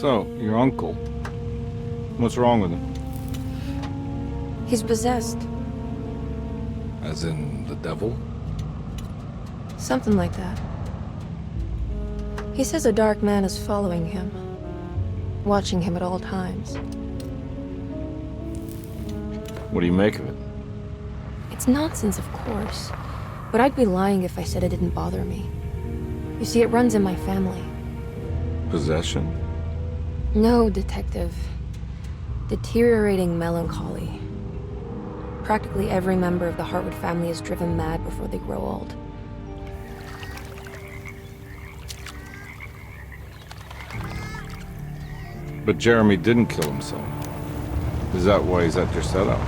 So, your uncle. What's wrong with him? He's possessed. As in the devil? Something like that. He says a dark man is following him, watching him at all times. What do you make of it? It's nonsense, of course, but I'd be lying if I said it didn't bother me. You see, it runs in my family. Possession? No, detective. Deteriorating melancholy. Practically every member of the Hartwood family is driven mad before they grow old. But Jeremy didn't kill himself. Is that why he's at your setup?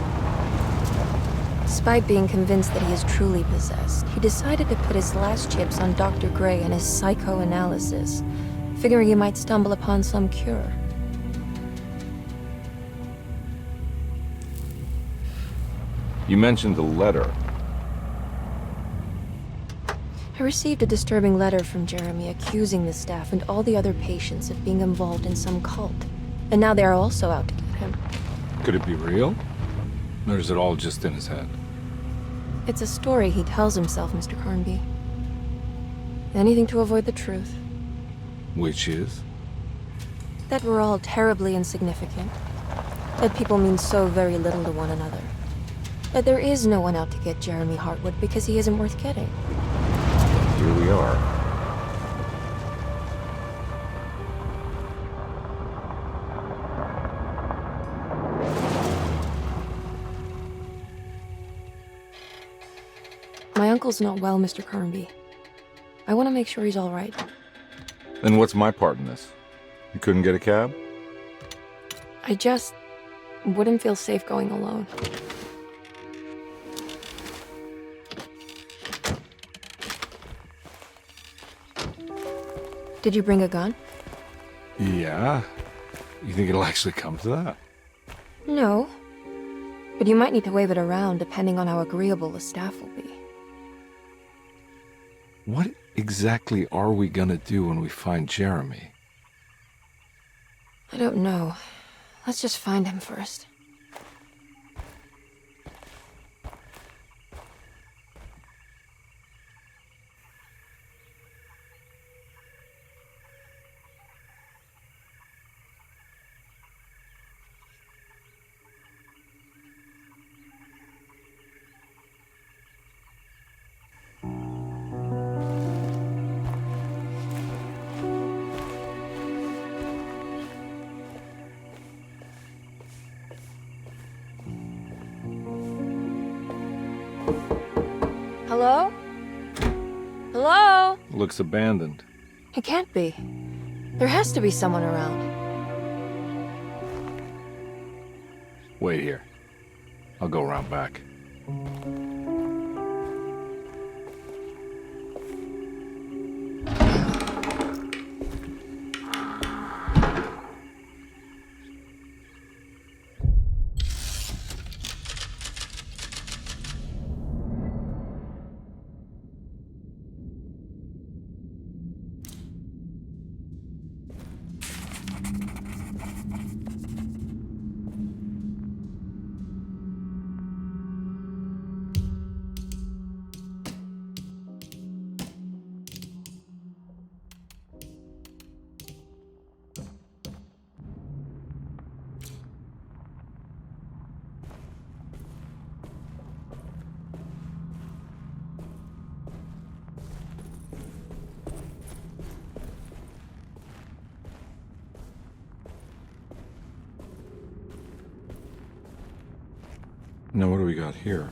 Despite being convinced that he is truly possessed, he decided to put his last chips on Dr. Gray and his psychoanalysis, figuring he might stumble upon some cure. You mentioned the letter. I received a disturbing letter from Jeremy accusing the staff and all the other patients of being involved in some cult. And now they are also out to get him. Could it be real? Or is it all just in his head? It's a story he tells himself, Mr. Carnby. Anything to avoid the truth. Which is? That we're all terribly insignificant. That people mean so very little to one another. That there is no one out to get Jeremy Hartwood because he isn't worth getting. Here we are. My uncle's not well, Mr. Carnby. I want to make sure he's all right. Then what's my part in this? You couldn't get a cab? I just wouldn't feel safe going alone. Did you bring a gun? Yeah. You think it'll actually come to that? No. But you might need to wave it around depending on how agreeable the staff will be. What exactly are we gonna do when we find Jeremy? I don't know. Let's just find him first. Hello? Hello? Looks abandoned. It can't be. There has to be someone around. Wait here. I'll go around back. Now what do we got here?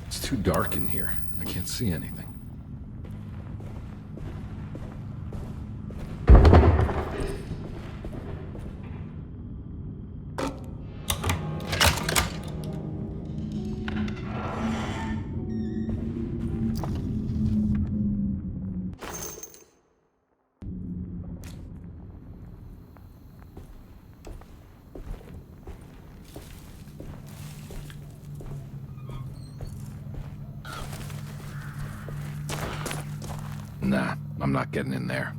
It's too dark in here. I can't see anything. Nah, I'm not getting in there.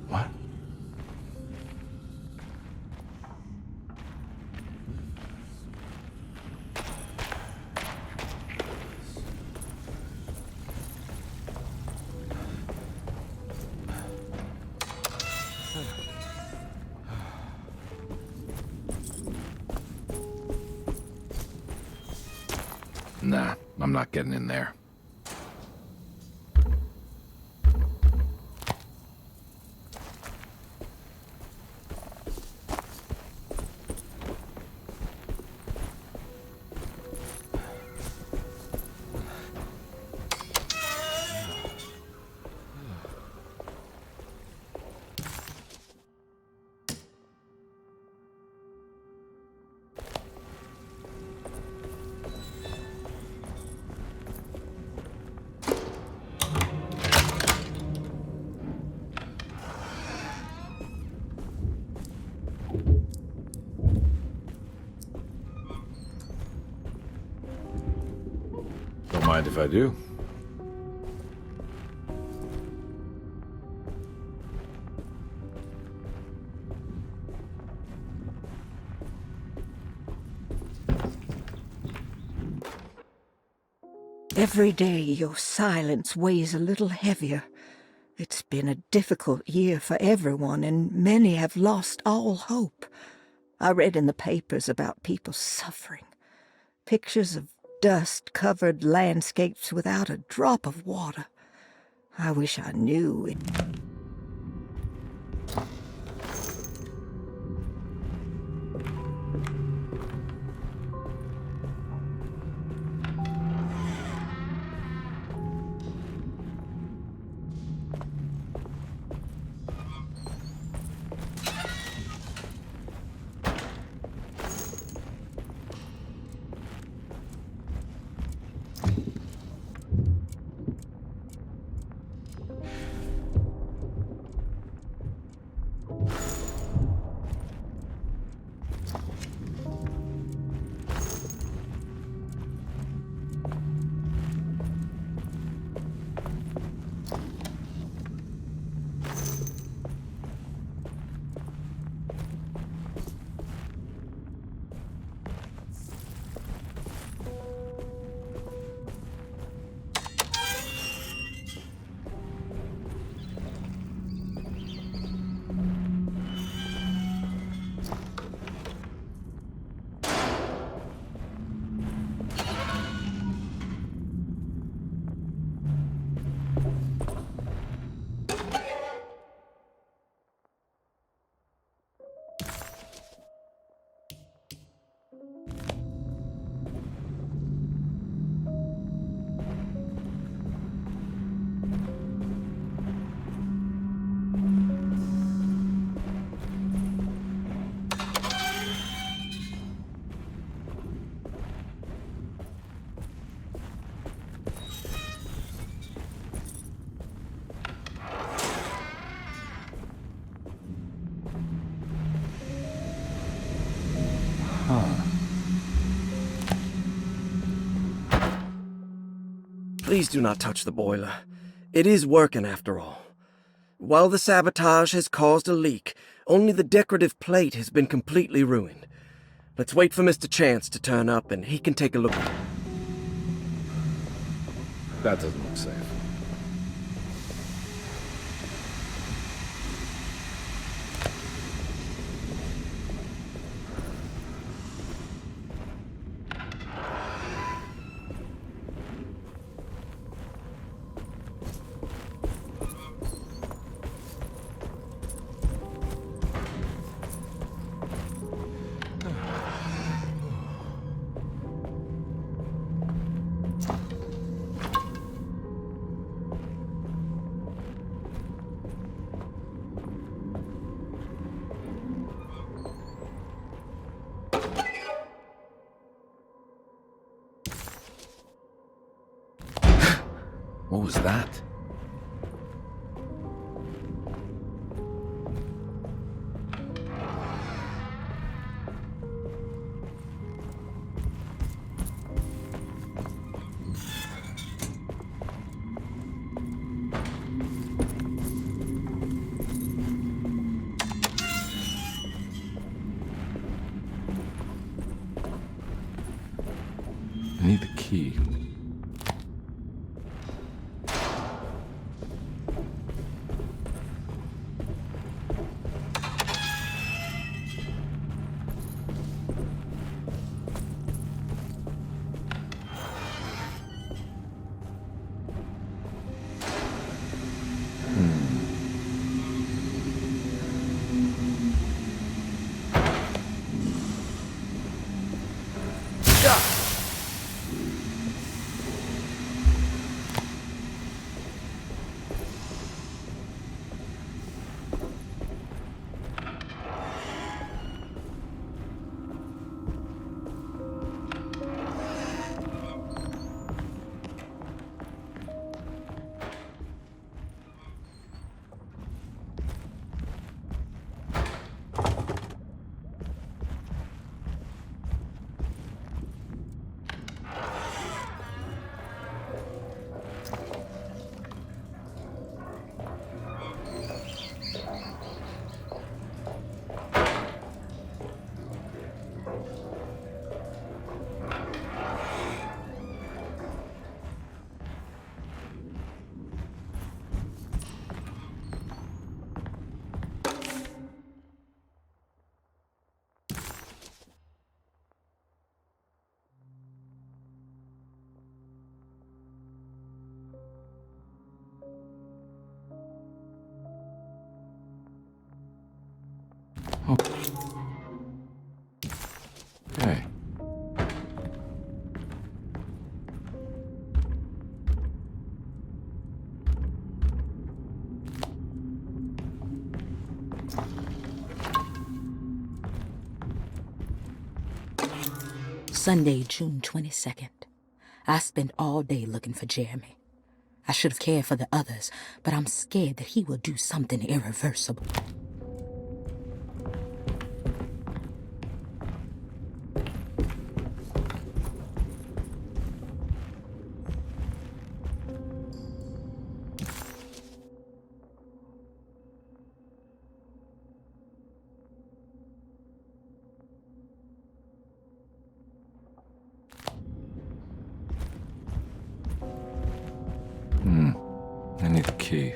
What? Nah, I'm not getting in there. Don't mind if I do. Every day your silence weighs a little heavier. It's been a difficult year for everyone, and many have lost all hope. I read in the papers about people suffering. Pictures of dust-covered landscapes without a drop of water. I wish I knew it. Please do not touch the boiler. It is working after all. While the sabotage has caused a leak, only the decorative plate has been completely ruined. Let's wait for Mr. Chance to turn up and he can take a look. That doesn't look safe. What was that? I need the key. Okay. Sunday, June 22nd. I spent all day looking for Jeremy. I should have cared for the others, but I'm scared that he will do something irreversible. I need a key.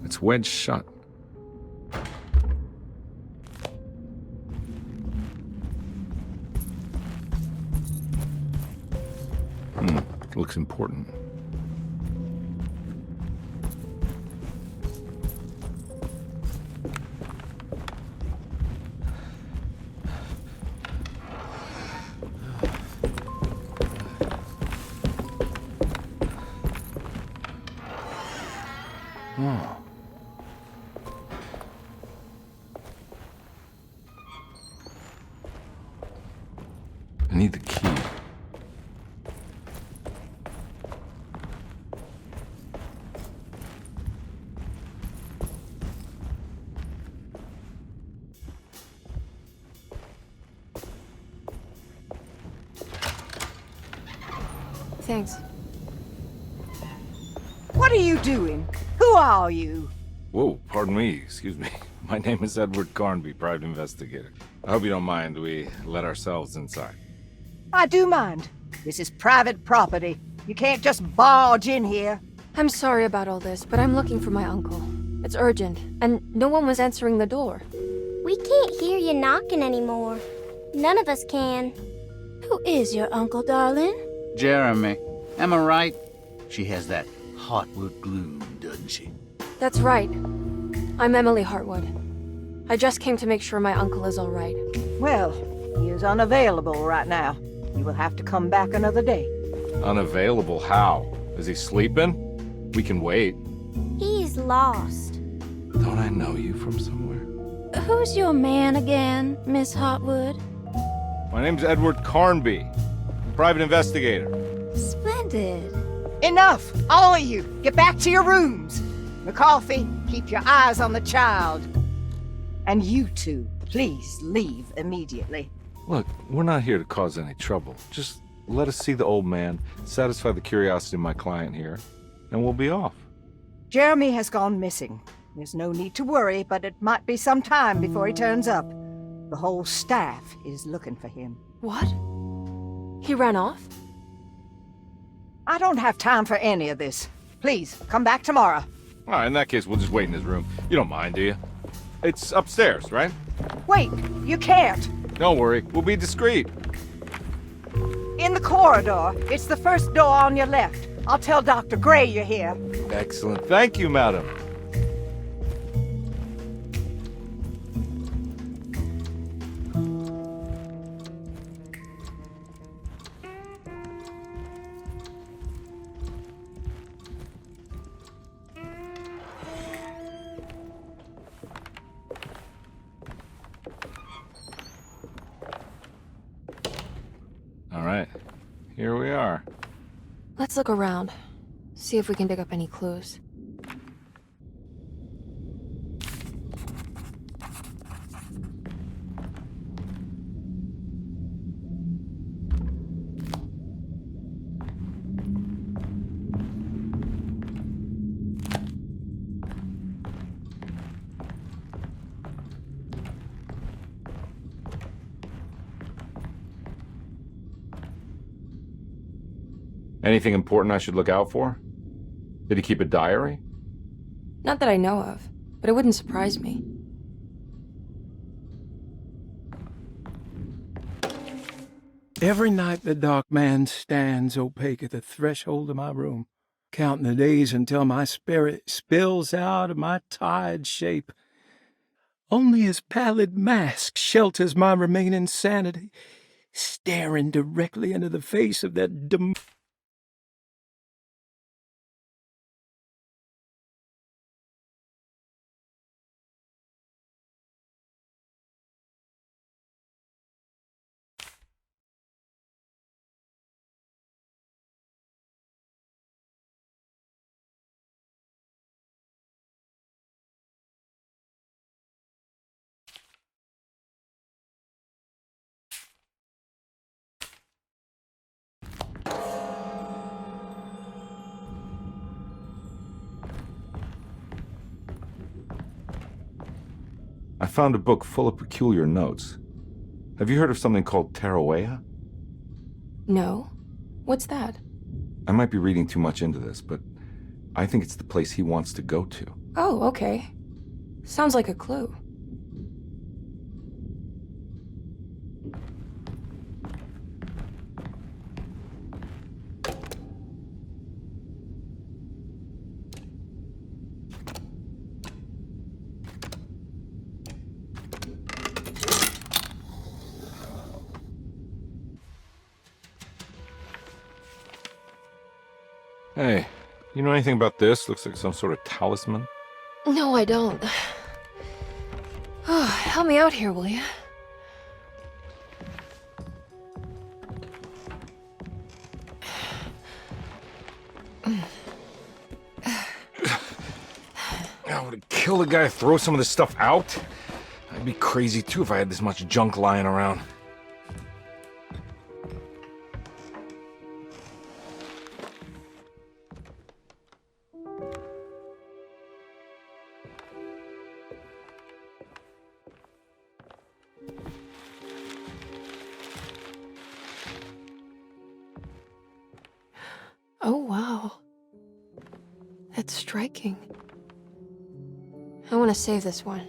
It's wedged shut. Looks important. Oh. thanks. What are you doing? Who are you? Whoa, pardon me, excuse me. My name is Edward Carnby, private investigator. I hope you don't mind we let ourselves inside. I do mind. This is private property. You can't just barge in here. I'm sorry about all this, but I'm looking for my uncle. It's urgent, and no one was answering the door. We can't hear you knocking anymore. None of us can. Who is your uncle, darling? Jeremy. Am I right? She has that Heartwood gloom, doesn't she? That's right. I'm Emily Hartwood. I just came to make sure my uncle is all right. Well, he is unavailable right now. You will have to come back another day. Unavailable how? Is he sleeping? We can wait. He's lost. Don't I know you from somewhere? Who's your man again, Miss Hartwood? My name's Edward Carnby, private investigator. Splendid. Enough! All of you! Get back to your rooms! McCarthy, keep your eyes on the child. And you two, please leave immediately. Look, we're not here to cause any trouble. Just let us see the old man, satisfy the curiosity of my client here, and we'll be off. Jeremy has gone missing. There's no need to worry, but it might be some time before he turns up. The whole staff is looking for him. What? He ran off? I don't have time for any of this. Please, come back tomorrow. All right, in that case, we'll just wait in his room. You don't mind, do you? It's upstairs, right? Wait, you can't. Don't worry, we'll be discreet. In the corridor. It's the first door on your left. I'll tell Dr. Gray you're here. Excellent. Thank you, madam. All right, here we are. Let's look around. See if we can dig up any clues. Anything important I should look out for? Did he keep a diary? Not that I know of, but it wouldn't surprise me. Every night the dark man stands opaque at the threshold of my room, counting the days until my spirit spills out of my tired shape. Only his pallid mask shelters my remaining sanity, staring directly into the face of that I found a book full of peculiar notes. Have you heard of something called Tarawea? No? What's that? I might be reading too much into this, but I think it's the place he wants to go to. Oh, okay. Sounds like a clue. Hey, you know anything about this? Looks like some sort of talisman. No, I don't. Oh, help me out here, will you? I would kill the guy to throw some of this stuff out. I'd be crazy too if I had this much junk lying around. That's striking. I want to save this one.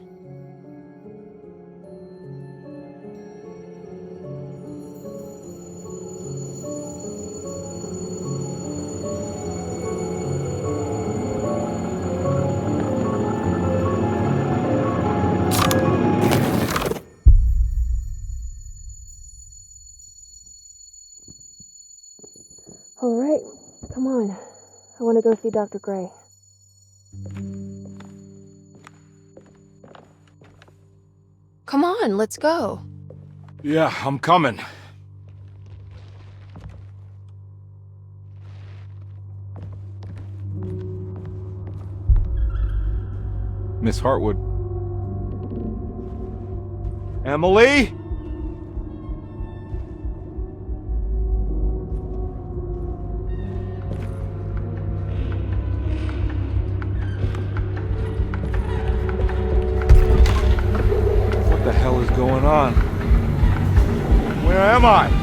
All right, come on. I want to go see Dr. Gray. Come on, let's go. Yeah, I'm coming. Miss Hartwood. Emily? What the hell is going on? Where am I?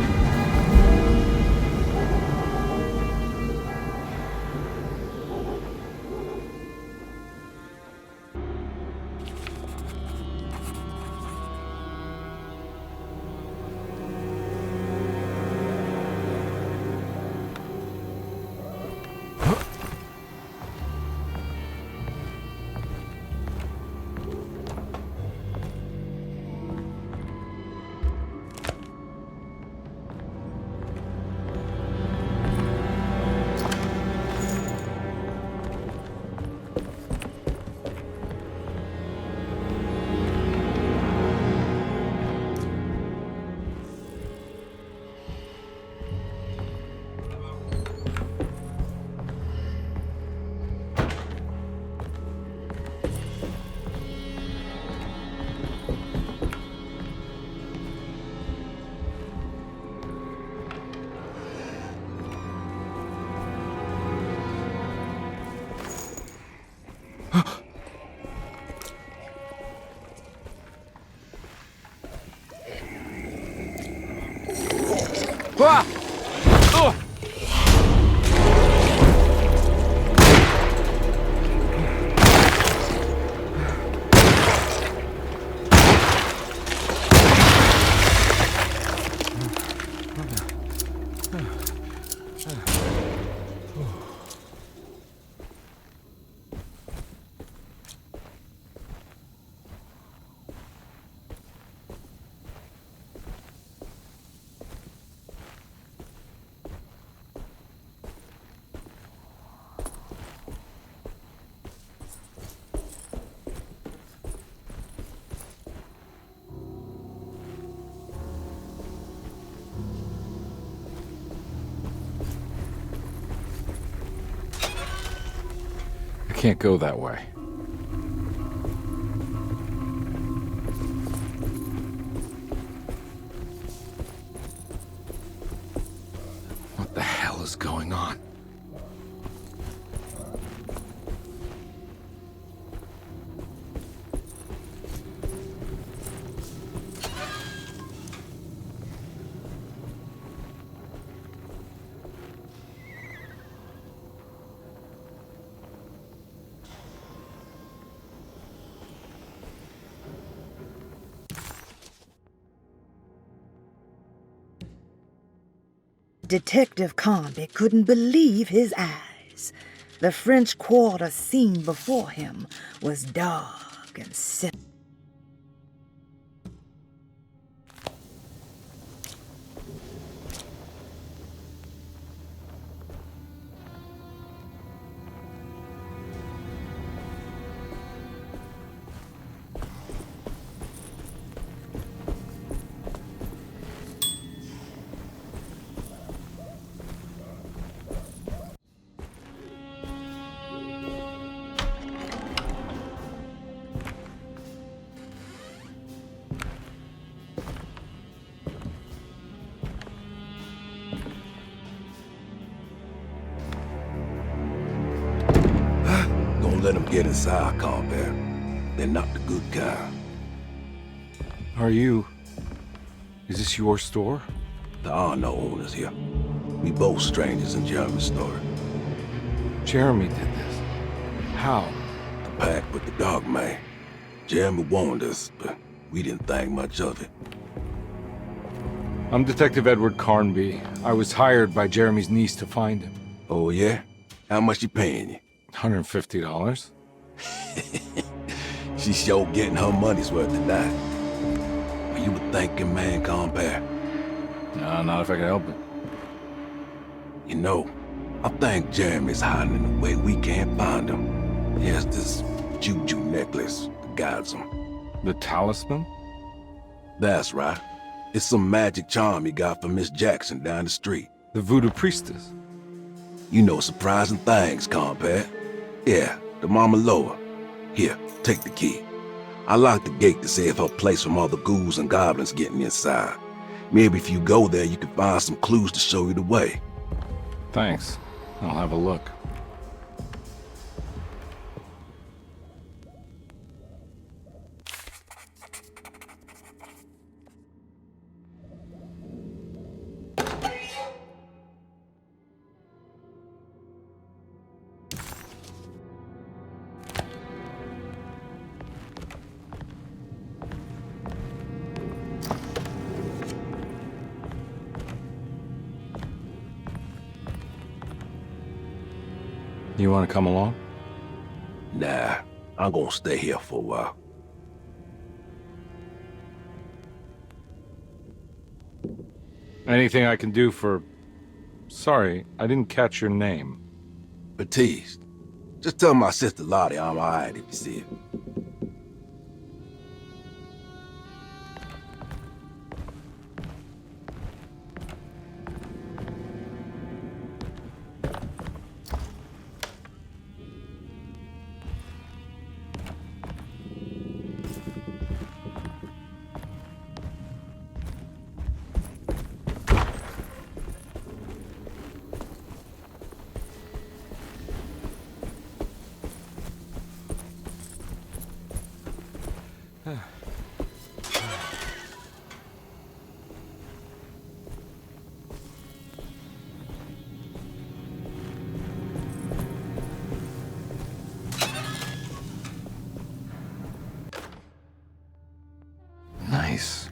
Ah! Ugh! I can't go that way. What the hell is going on? Detective Conde couldn't believe his eyes. The French Quarter scene before him was dark and sinister. Let them get inside, Colbert. They're not the good kind. Are you... Is this your store? There are no owners here. We both strangers in Jeremy's store. Jeremy did this. How? The pact with the dog man. Jeremy warned us, but we didn't think much of it. I'm Detective Edward Carnby. I was hired by Jeremy's niece to find him. Oh, yeah? How much she paying you? $150. She's sure getting her money's worth tonight. Are you a thinking man, compare? No, not if I can help it. You know, I think Jeremy's hiding in a way we can't find him. He has this juju necklace that guides him. The talisman? That's right. It's some magic charm he got from Miss Jackson down the street. The voodoo priestess? You know surprising things, compare. Yeah, the Mama Loa. Here, take the key. I locked the gate to save her place from all the ghouls and goblins getting inside. Maybe if you go there, you can find some clues to show you the way. Thanks. I'll have a look. You want to come along? Nah, I'm gonna stay here for a while. Anything I can do for... Sorry, I didn't catch your name. Baptiste, just tell my sister Lottie I'm alright if you see it. Nice.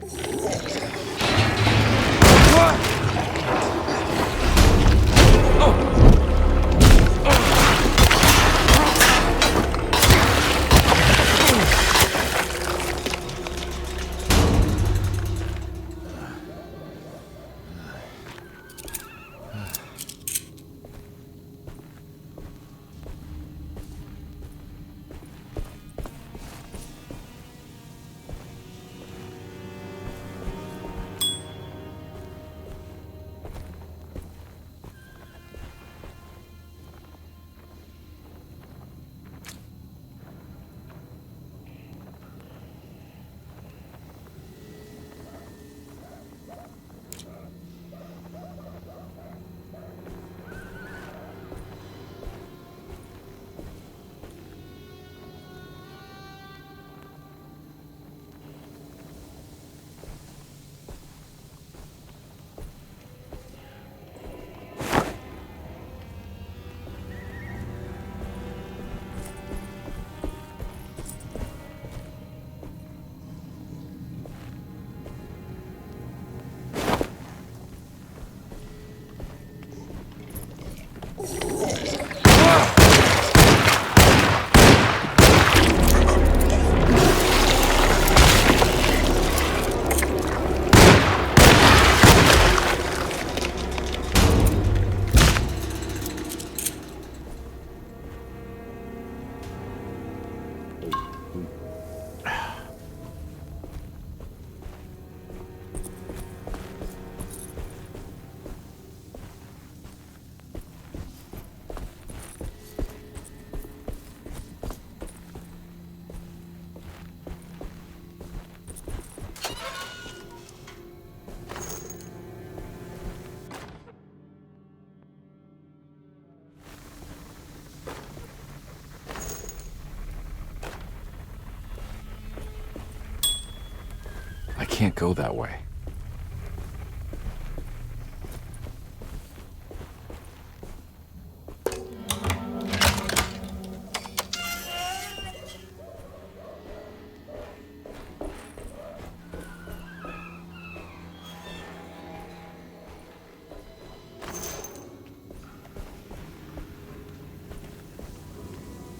I can't go that way.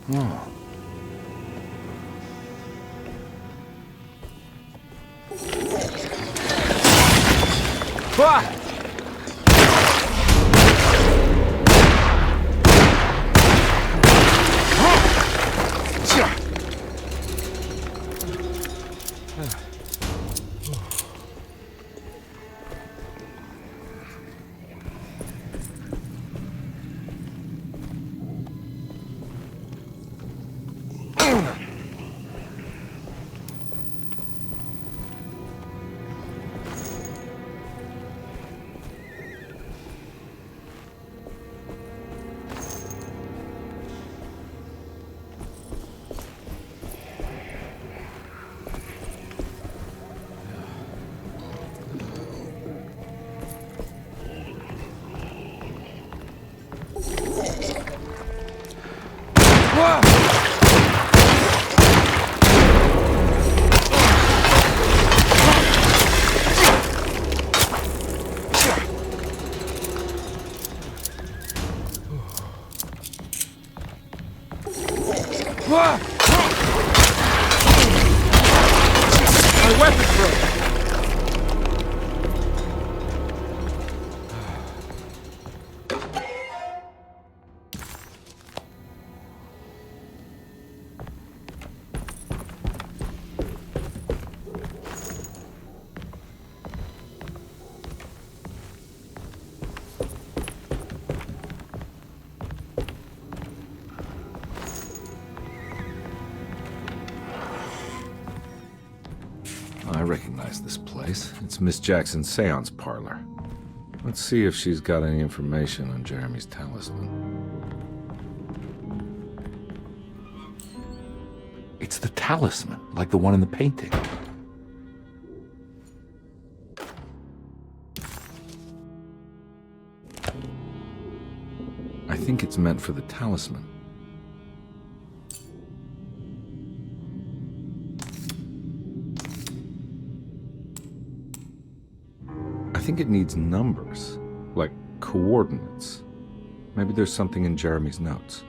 Oh. Ah! My weapon broke! I recognize this place. It's Miss Jackson's seance parlor. Let's see if she's got any information on Jeremy's talisman. It's the talisman, like the one in the painting. I think it's meant for the talisman. I think it needs numbers, like coordinates. Maybe there's something in Jeremy's notes.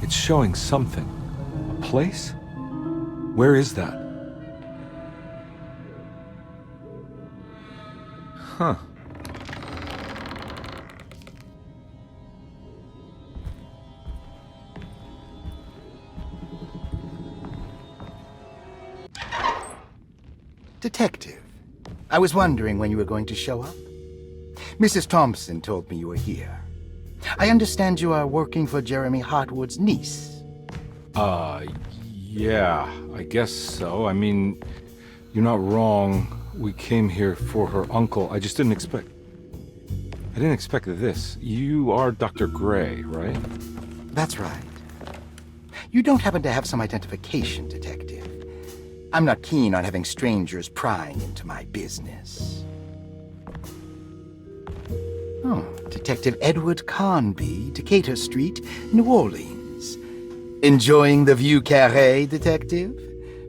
It's showing something. A place? Where is that? Huh. Detective, I was wondering when you were going to show up. Mrs. Thompson told me you were here. I understand you are working for Jeremy Hartwood's niece. Yeah, I guess so. I mean, you're not wrong. We came here for her uncle. I just didn't expect... I didn't expect this. You are Dr. Gray, right? That's right. You don't happen to have some identification, Detective. I'm not keen on having strangers prying into my business. Oh, Detective Edward Carnby, Decatur Street, New Orleans. Enjoying the Vieux Carré, Detective?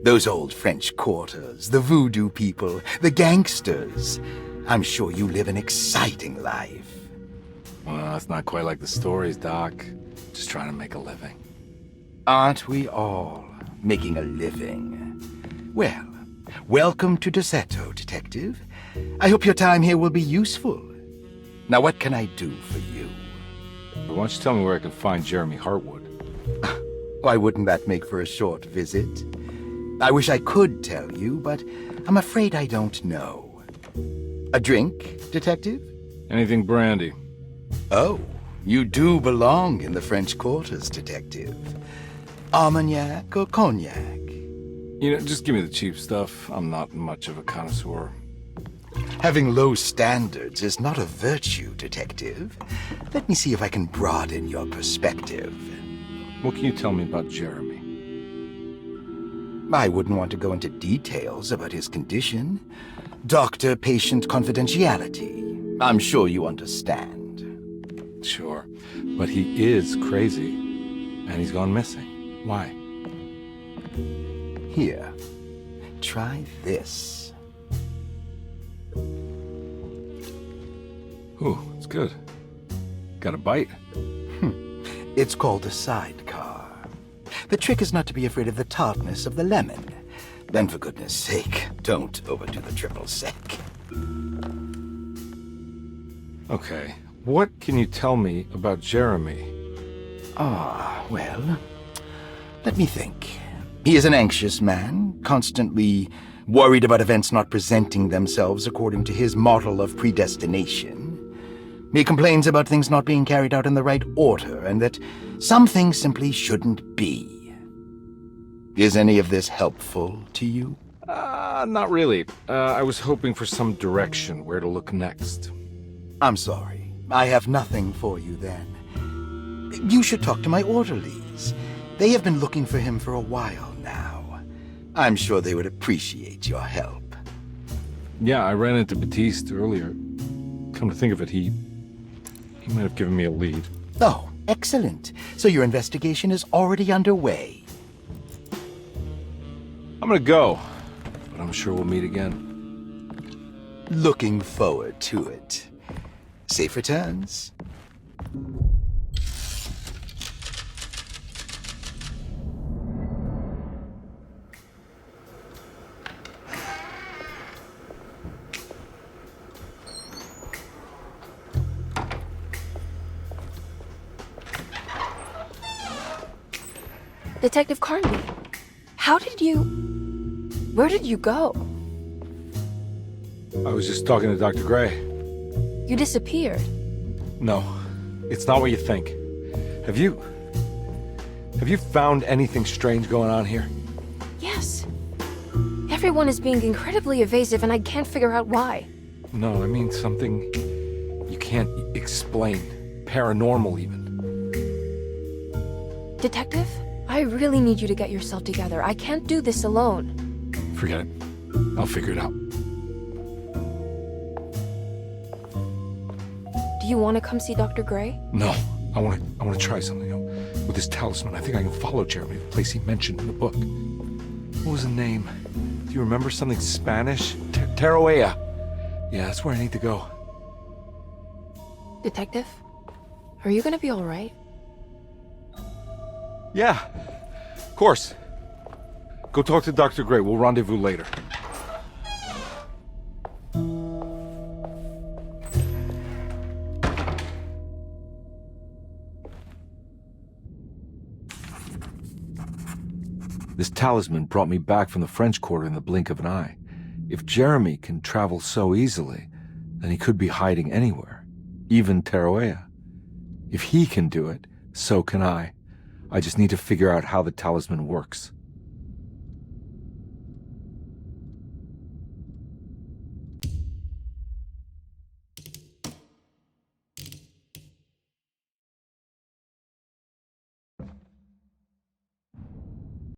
Those old French quarters, the voodoo people, the gangsters. I'm sure you live an exciting life. Well, it's not quite like the stories, Doc. Just trying to make a living. Aren't we all making a living? Well, Welcome to Где-то, Detective. I hope your time here will be useful. Now, what can I do for you? Why don't you tell me where I can find Jeremy Hartwood? Why wouldn't that make for a short visit? I wish I could tell you, but I'm afraid I don't know. A drink, Detective? Anything brandy. Oh, you do belong in the French quarters, Detective. Armagnac or cognac? You know, just give me the cheap stuff. I'm not much of a connoisseur. Having low standards is not a virtue, Detective. Let me see if I can broaden your perspective. What can you tell me about Jeremy? I wouldn't want to go into details about his condition. Doctor-patient confidentiality. I'm sure you understand. Sure, but he is crazy, and he's gone missing. Why? Here, try this. Ooh, it's good. Got a bite? It's called a sidecar. The trick is not to be afraid of the tartness of the lemon. Then, for goodness sake, don't overdo the triple sec. Okay, what can you tell me about Jeremy? Well, let me think. He is an anxious man, constantly worried about events not presenting themselves according to his model of predestination. He complains about things not being carried out in the right order, and that some things simply shouldn't be. Is any of this helpful to you? Not really. I was hoping for some direction where to look next. I'm sorry. I have nothing for you then. You should talk to my orderlies. They have been looking for him for a while now. I'm sure they would appreciate your help. Yeah, I ran into Baptiste earlier. Come to think of it, he might have given me a lead. Oh, excellent. So your investigation is already underway. I'm gonna go, but I'm sure we'll meet again. Looking forward to it. Safe returns. Detective Carnby, where did you go? I was just talking to Dr. Gray. You disappeared. No, it's not what you think. Have you found anything strange going on here? Yes. Everyone is being incredibly evasive and I can't figure out why. No, I mean something you can't explain. Paranormal, even. Detective, I really need you to get yourself together. I can't do this alone. Forget it. I'll figure it out. Do you want to come see Dr. Gray? No, I want to try something. With this talisman, I think I can follow Jeremy to the place he mentioned in the book. What was the name? Do you remember something Spanish? Tarawea. Yeah, that's where I need to go. Detective, are you gonna be all right? Yeah, of course. Go talk to Dr. Gray. We'll rendezvous later. This talisman brought me back from the French Quarter in the blink of an eye. If Jeremy can travel so easily, then he could be hiding anywhere, even Tarawea. If he can do it, so can I. I just need to figure out how the talisman works.